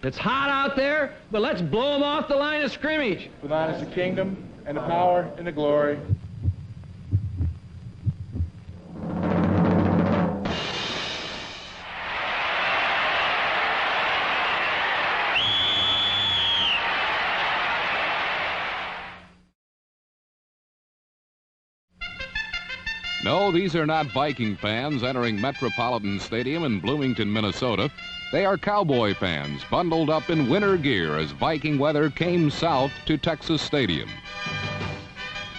It's hot out there, but let's blow them off the line of scrimmage. For thine is the kingdom, and the power, and the glory. No, these are not Viking fans entering Metropolitan Stadium in Bloomington, Minnesota. They are Cowboy fans bundled up in winter gear as Viking weather came south to Texas Stadium.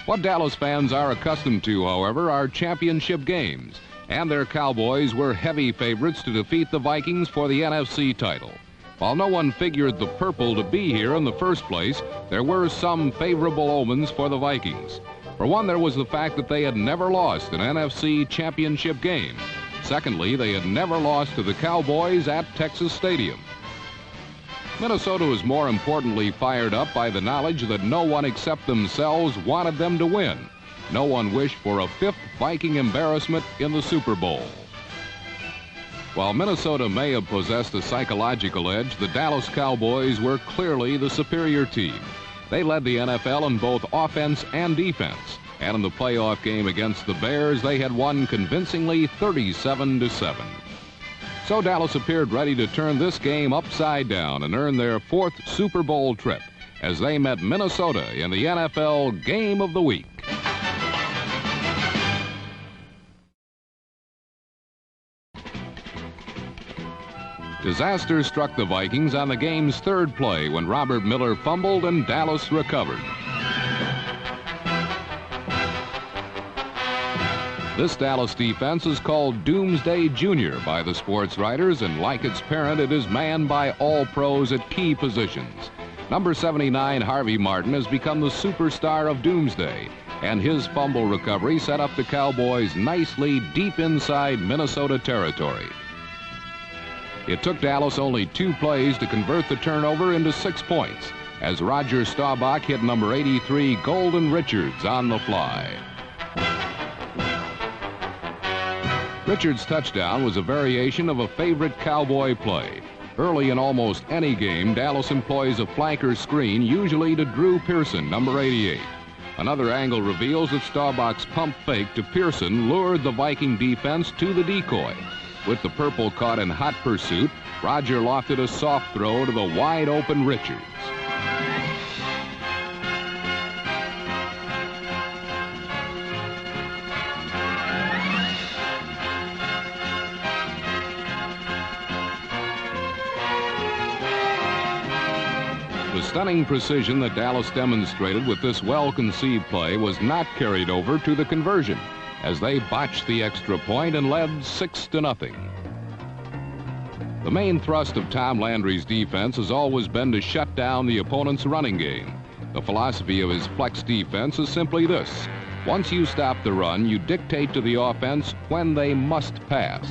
What Dallas fans are accustomed to, however, are championship games, and their Cowboys were heavy favorites to defeat the Vikings for the NFC title. While no one figured the purple to be here in the first place, there were some favorable omens for the Vikings. For one, there was the fact that they had never lost an NFC championship game. Secondly, they had never lost to the Cowboys at Texas Stadium. Minnesota was more importantly fired up by the knowledge that no one except themselves wanted them to win. No one wished for a fifth Viking embarrassment in the Super Bowl. While Minnesota may have possessed a psychological edge, the Dallas Cowboys were clearly the superior team. They led the NFL in both offense and defense, and in the playoff game against the Bears, they had won convincingly 37-7. So Dallas appeared ready to turn this game upside down and earn their fourth Super Bowl trip as they met Minnesota in the NFL Game of the Week. Disaster struck the Vikings on the game's third play when Robert Miller fumbled and Dallas recovered. This Dallas defense is called Doomsday Junior by the sports writers, and like its parent, it is manned by all pros at key positions. Number 79, Harvey Martin, has become the superstar of Doomsday, and his fumble recovery set up the Cowboys nicely deep inside Minnesota territory. It took Dallas only 2 plays to convert the turnover into 6 points as Roger Staubach hit number 83 Golden Richards on the fly. Richards' touchdown was a variation of a favorite Cowboy play. Early in almost any game, Dallas employs a flanker screen, usually to Drew Pearson, number 88. Another angle reveals that Staubach's pump fake to Pearson lured the Viking defense to the decoy. With the purple caught in hot pursuit, Roger lofted a soft throw to the wide-open Richards. The stunning precision that Dallas demonstrated with this well-conceived play was not carried over to the conversion, as they botched the extra point and led 6-0. The main thrust of Tom Landry's defense has always been to shut down the opponent's running game. The philosophy of his flex defense is simply this: once you stop the run, you dictate to the offense when they must pass.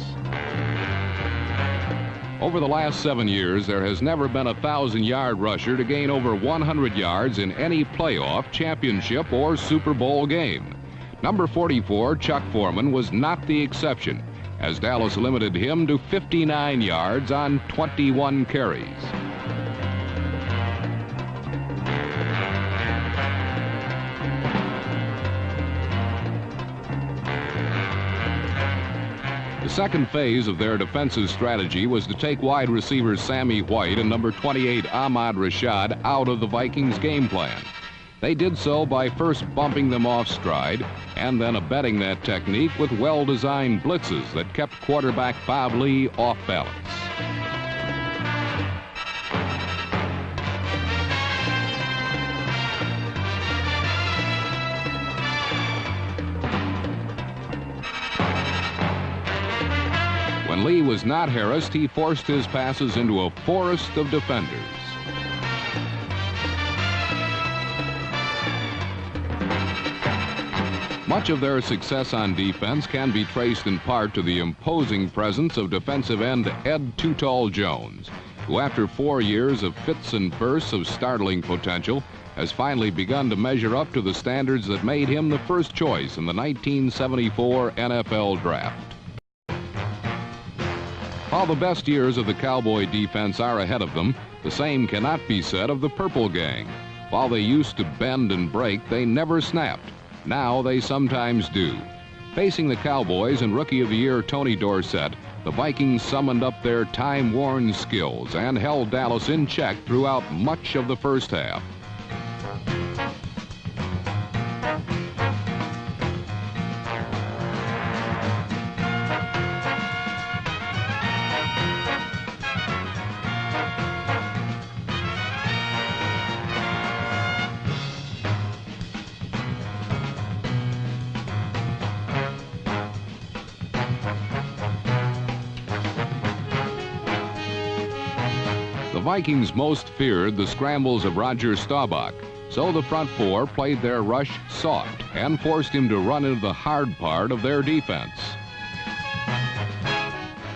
Over the last 7 years, there has never been a 1,000-yard rusher to gain over 100 yards in any playoff, championship, or Super Bowl game. Number 44, Chuck Foreman, was not the exception, as Dallas limited him to 59 yards on 21 carries. The second phase of their defensive strategy was to take wide receivers Sammy White and number 28 Ahmad Rashad out of the Vikings' game plan. They did so by first bumping them off stride and then abetting that technique with well-designed blitzes that kept quarterback Bob Lee off balance. When Lee was not harassed, he forced his passes into a forest of defenders. Much of their success on defense can be traced in part to the imposing presence of defensive end Ed Too Tall Jones, who after 4 years of fits and bursts of startling potential has finally begun to measure up to the standards that made him the first choice in the 1974 NFL Draft. While the best years of the Cowboy defense are ahead of them, The same cannot be said of the Purple Gang. While they used to bend and break, they never snapped. Now they sometimes do. Facing the Cowboys and Rookie of the Year Tony Dorsett, the Vikings summoned up their time-worn skills and held Dallas in check throughout much of the first half. The Vikings most feared the scrambles of Roger Staubach, so the front four played their rush soft and forced him to run into the hard part of their defense.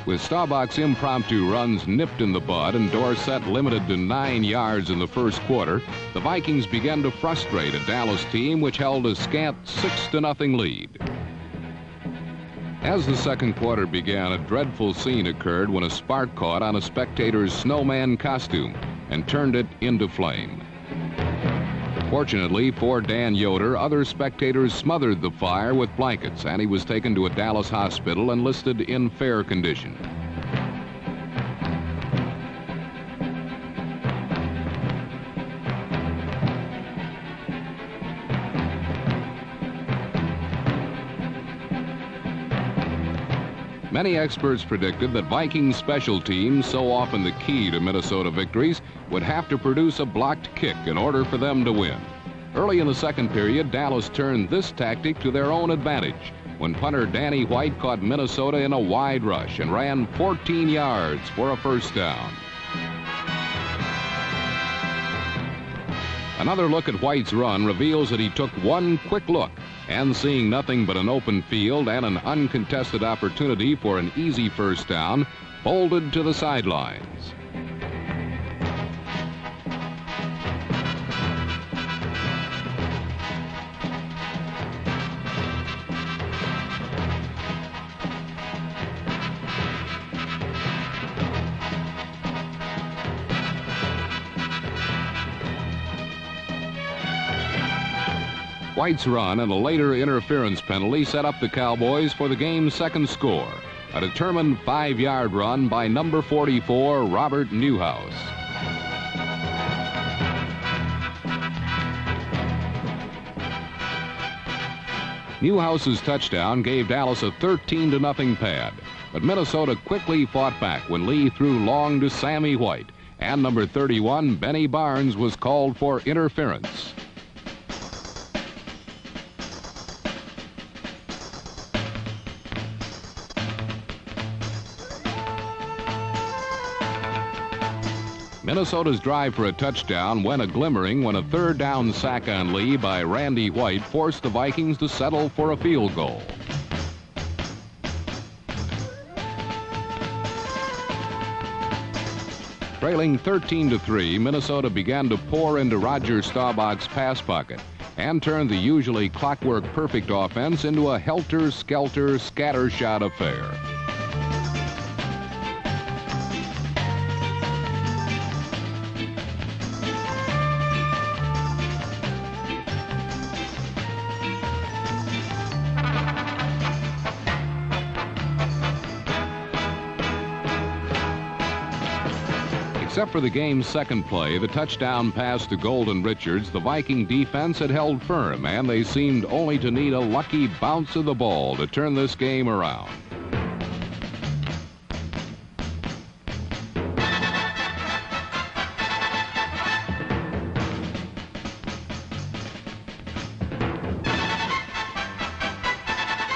With Staubach's impromptu runs nipped in the bud and Dorsett limited to 9 yards in the first quarter, the Vikings began to frustrate a Dallas team which held a scant 6-0 lead. As the second quarter began, a dreadful scene occurred when a spark caught on a spectator's snowman costume and turned it into flame. Fortunately for Dan Yoder, other spectators smothered the fire with blankets, and he was taken to a Dallas hospital and listed in fair condition. Many experts predicted that Vikings special teams, so often the key to Minnesota victories, would have to produce a blocked kick in order for them to win. Early in the second period, Dallas turned this tactic to their own advantage when punter Danny White caught Minnesota in a wide rush and ran 14 yards for a first down. Another look at White's run reveals that he took one quick look and, seeing nothing but an open field and an uncontested opportunity for an easy first down, bolted to the sidelines. White's run and a later interference penalty set up the Cowboys for the game's second score, a determined 5-yard run by number 44, Robert Newhouse. Newhouse's touchdown gave Dallas a 13-0 pad, but Minnesota quickly fought back when Lee threw long to Sammy White, and number 31, Benny Barnes, was called for interference. Minnesota's drive for a touchdown went a glimmering when a third down sack on Lee by Randy White forced the Vikings to settle for a field goal. Trailing 13-3, Minnesota began to pour into Roger Staubach's pass pocket and turned the usually clockwork perfect offense into a helter-skelter scattershot affair. Except for the game's second play, the touchdown pass to Golden Richards, the Viking defense had held firm, and they seemed only to need a lucky bounce of the ball to turn this game around.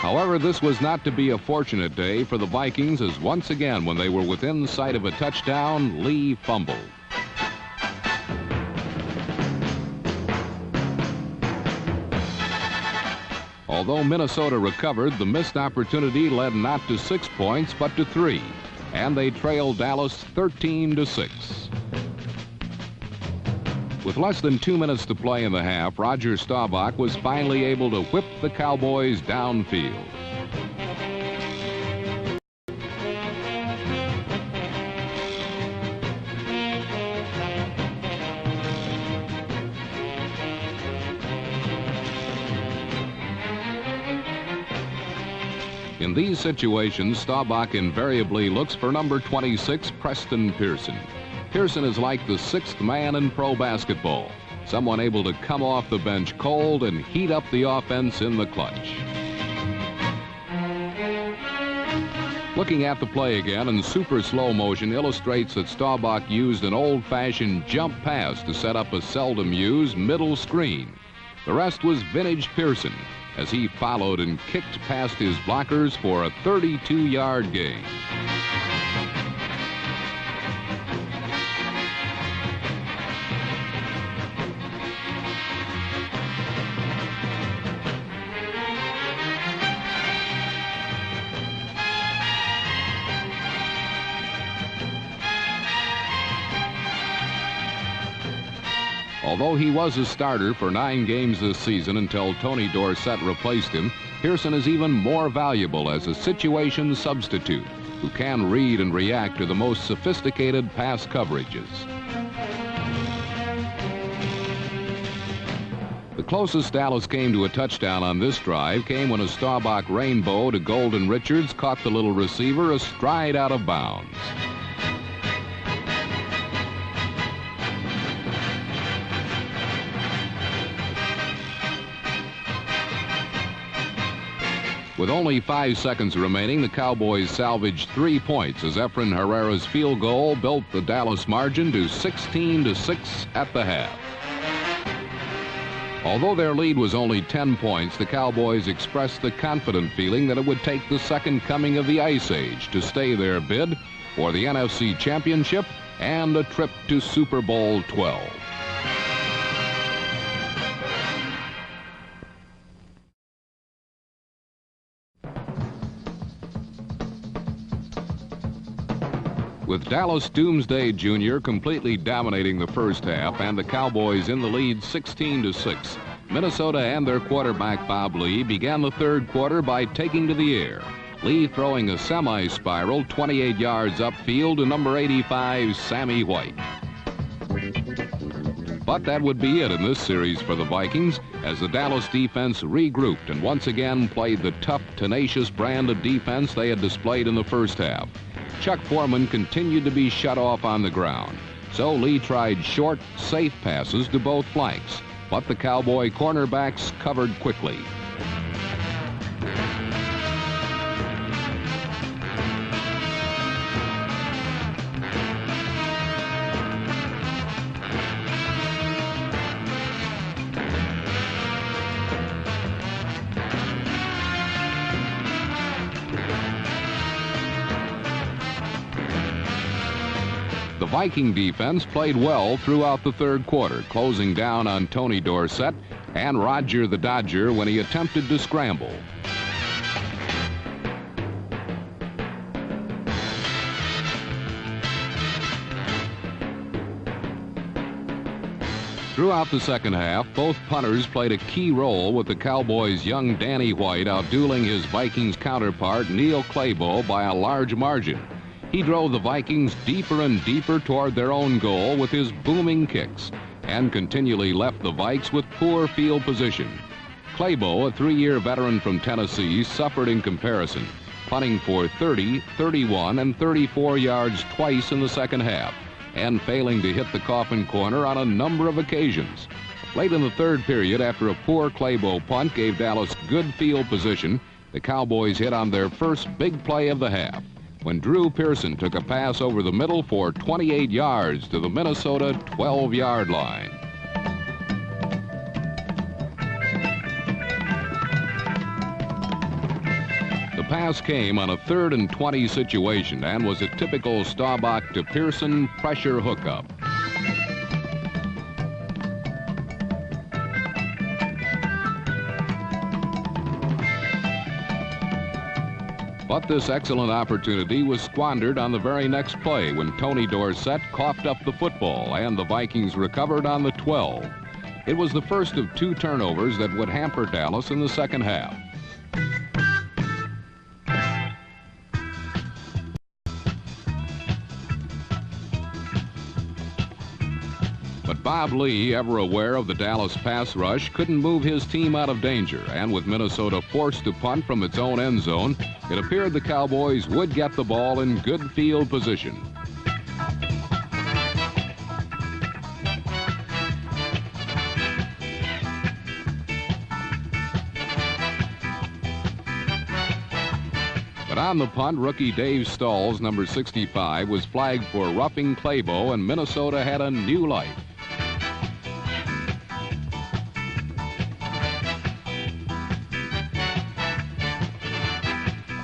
However, this was not to be a fortunate day for the Vikings, as once again, when they were within sight of a touchdown, Lee fumbled. Although Minnesota recovered, the missed opportunity led not to 6 points, but to 3, and they trailed Dallas 13-6. With less than 2 minutes to play in the half, Roger Staubach was finally able to whip the Cowboys downfield. In these situations, Staubach invariably looks for number 26, Preston Pearson. Pearson is like the sixth man in pro basketball, someone able to come off the bench cold and heat up the offense in the clutch. Looking at the play again in super slow motion illustrates that Staubach used an old-fashioned jump pass to set up a seldom used middle screen. The rest was vintage Pearson as he followed and kicked past his blockers for a 32-yard gain. Although he was a starter for 9 games this season until Tony Dorsett replaced him, Pearson is even more valuable as a situation substitute who can read and react to the most sophisticated pass coverages. The closest Dallas came to a touchdown on this drive came when a Staubach rainbow to Golden Richards caught the little receiver a stride out of bounds. With only 5 seconds remaining, the Cowboys salvaged 3 points as Efren Herrera's field goal built the Dallas margin to 16-6 at the half. Although their lead was only 10 points, the Cowboys expressed the confident feeling that it would take the second coming of the Ice Age to stay their bid for the NFC Championship and a trip to Super Bowl 12. With Dallas Doomsday Jr. completely dominating the first half and the Cowboys in the lead 16-6, Minnesota and their quarterback Bob Lee began the third quarter by taking to the air. Lee throwing a semi-spiral 28 yards upfield to number 85, Sammy White. But that would be it in this series for the Vikings as the Dallas defense regrouped and once again played the tough, tenacious brand of defense they had displayed in the first half. Chuck Foreman continued to be shut off on the ground, so Lee tried short, safe passes to both flanks, but the Cowboy cornerbacks covered quickly. The Viking defense played well throughout the third quarter, closing down on Tony Dorsett and Roger the Dodger when he attempted to scramble. Throughout the second half, both punters played a key role with the Cowboys' young Danny White outdueling his Vikings counterpart Neil Claybo by a large margin. He drove the Vikings deeper and deeper toward their own goal with his booming kicks and continually left the Vikes with poor field position. Claybo, a 3-year veteran from Tennessee, suffered in comparison, punting for 30, 31, and 34 yards twice in the second half and failing to hit the coffin corner on a number of occasions. Late in the third period, after a poor Claybo punt gave Dallas good field position, the Cowboys hit on their first big play of the half when Drew Pearson took a pass over the middle for 28 yards to the Minnesota 12-yard line. The pass came on a 3rd and 20 situation and was a typical Staubach to Pearson pressure hookup. But this excellent opportunity was squandered on the very next play when Tony Dorsett coughed up the football and the Vikings recovered on the 12. It was the first of 2 turnovers that would hamper Dallas in the second half. But Bob Lee, ever aware of the Dallas pass rush, couldn't move his team out of danger. And with Minnesota forced to punt from its own end zone, it appeared the Cowboys would get the ball in good field position. But on the punt, rookie Dave Stahls, number 65, was flagged for roughing Claybo, and Minnesota had a new life.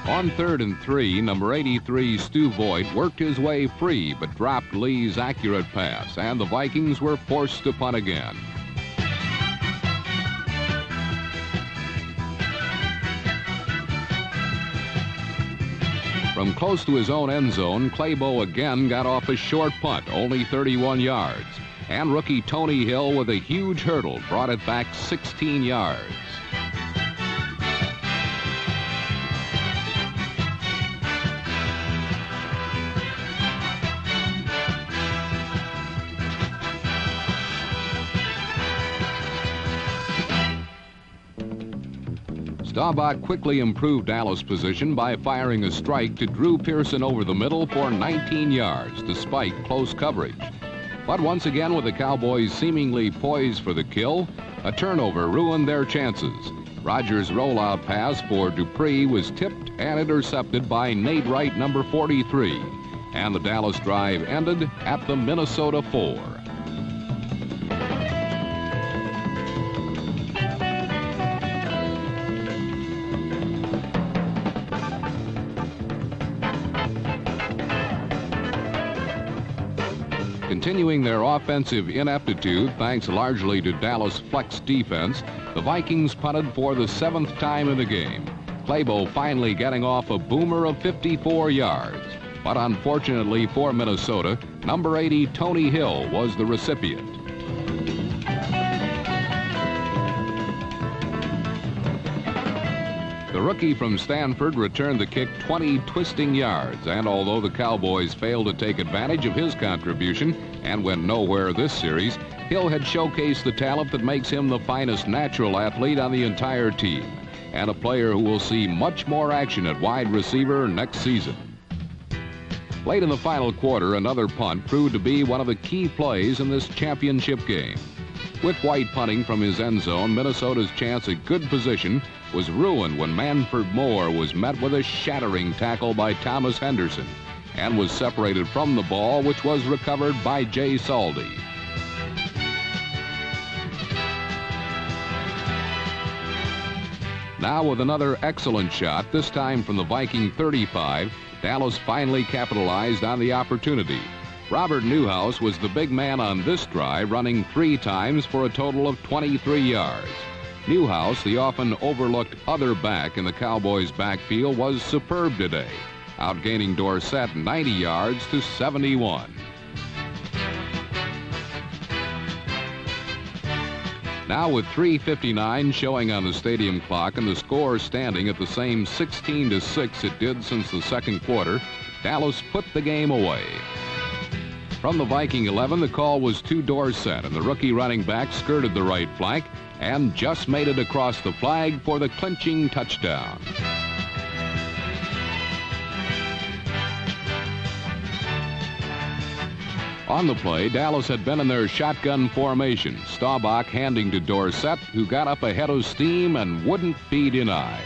On 3rd and 3, number 83, Stu Voigt, worked his way free but dropped Lee's accurate pass, and the Vikings were forced to punt again. From close to his own end zone, Claybo again got off a short punt, only 31 yards. And rookie Tony Hill, with a huge hurdle, brought it back 16 yards. Staubach quickly improved Dallas' position by firing a strike to Drew Pearson over the middle for 19 yards, despite close coverage. But once again, with the Cowboys seemingly poised for the kill, a turnover ruined their chances. Rodgers' rollout pass for Dupree was tipped and intercepted by Nate Wright, number 43. And the Dallas drive ended at the Minnesota 4. Continuing their offensive ineptitude, thanks largely to Dallas' flex defense, the Vikings punted for the 7th time in the game. Claybo finally getting off a boomer of 54 yards. But unfortunately for Minnesota, number 80, Tony Hill, was the recipient. The rookie from Stanford returned the kick 20 twisting yards, and although the Cowboys failed to take advantage of his contribution and went nowhere this series, Hill had showcased the talent that makes him the finest natural athlete on the entire team, and a player who will see much more action at wide receiver next season. Late in the final quarter, another punt proved to be one of the key plays in this championship game. With White punting from his end zone, Minnesota's chance at good position was ruined when Manford Moore was met with a shattering tackle by Thomas Henderson and was separated from the ball, which was recovered by Jay Saldi. Now with another excellent shot, this time from the Viking 35, Dallas finally capitalized on the opportunity. Robert Newhouse was the big man on this drive, running 3 times for a total of 23 yards. Newhouse, the often overlooked other back in the Cowboys' backfield, was superb today, outgaining Dorsett 90 yards to 71. Now with 3:59 showing on the stadium clock and the score standing at the same 16-6 it did since the second quarter, Dallas put the game away. From the Viking 11, the call was to Dorsett, and the rookie running back skirted the right flank and just made it across the flag for the clinching touchdown. On the play, Dallas had been in their shotgun formation, Staubach handing to Dorsett, who got up ahead of steam and wouldn't be denied.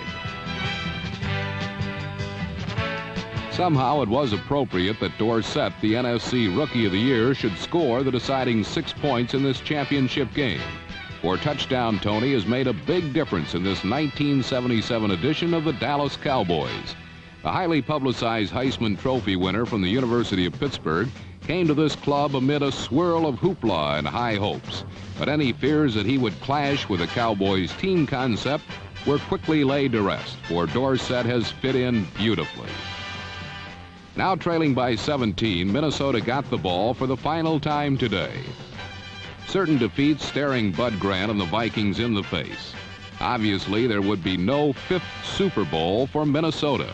Somehow it was appropriate that Dorsett, the NFC Rookie of the Year, should score the deciding 6 points in this championship game. For touchdown Tony has made a big difference in this 1977 edition of the Dallas Cowboys. The highly publicized Heisman Trophy winner from the University of Pittsburgh came to this club amid a swirl of hoopla and high hopes. But any fears that he would clash with the Cowboys' team concept were quickly laid to rest, for Dorsett has fit in beautifully. Now trailing by 17, Minnesota got the ball for the final time today. Certain defeats staring Bud Grant and the Vikings in the face. Obviously, there would be no 5th Super Bowl for Minnesota.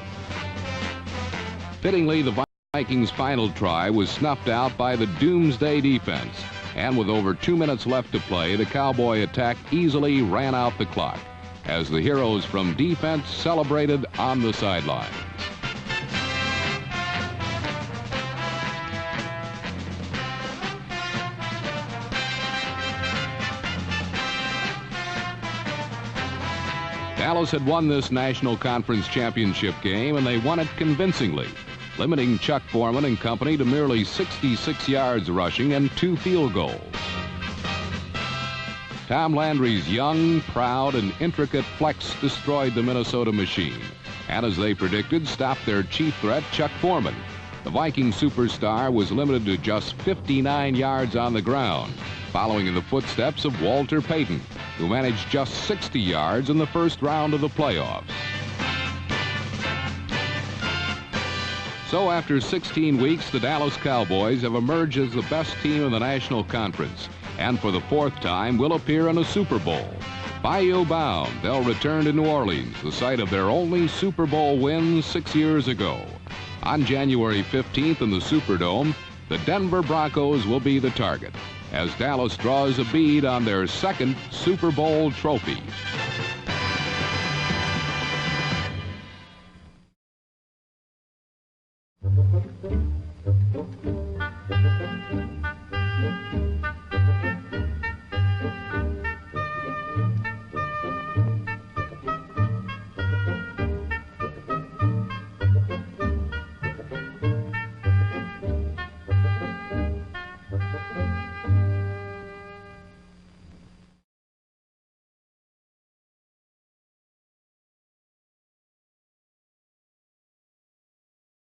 Fittingly, the Vikings' final try was snuffed out by the doomsday defense, And with over 2 minutes left to play, the Cowboy attack easily ran out the clock as the heroes from defense celebrated on the sidelines. Dallas had won this National Conference Championship game, and they won it convincingly, limiting Chuck Foreman and company to merely 66 yards rushing and 2 field goals. Tom Landry's young, proud, and intricate flex destroyed the Minnesota machine, and as they predicted, stopped their chief threat, Chuck Foreman. The Viking superstar was limited to just 59 yards on the ground, following in the footsteps of Walter Payton, who managed just 60 yards in the first round of the playoffs. So after 16 weeks, the Dallas Cowboys have emerged as the best team in the National Conference, and for the 4th time will appear in a Super Bowl. Bayou bound, they'll return to New Orleans, the site of their only Super Bowl win 6 years ago. On January 15th in the Superdome, the Denver Broncos will be the target, as Dallas draws a bead on their 2nd Super Bowl trophy.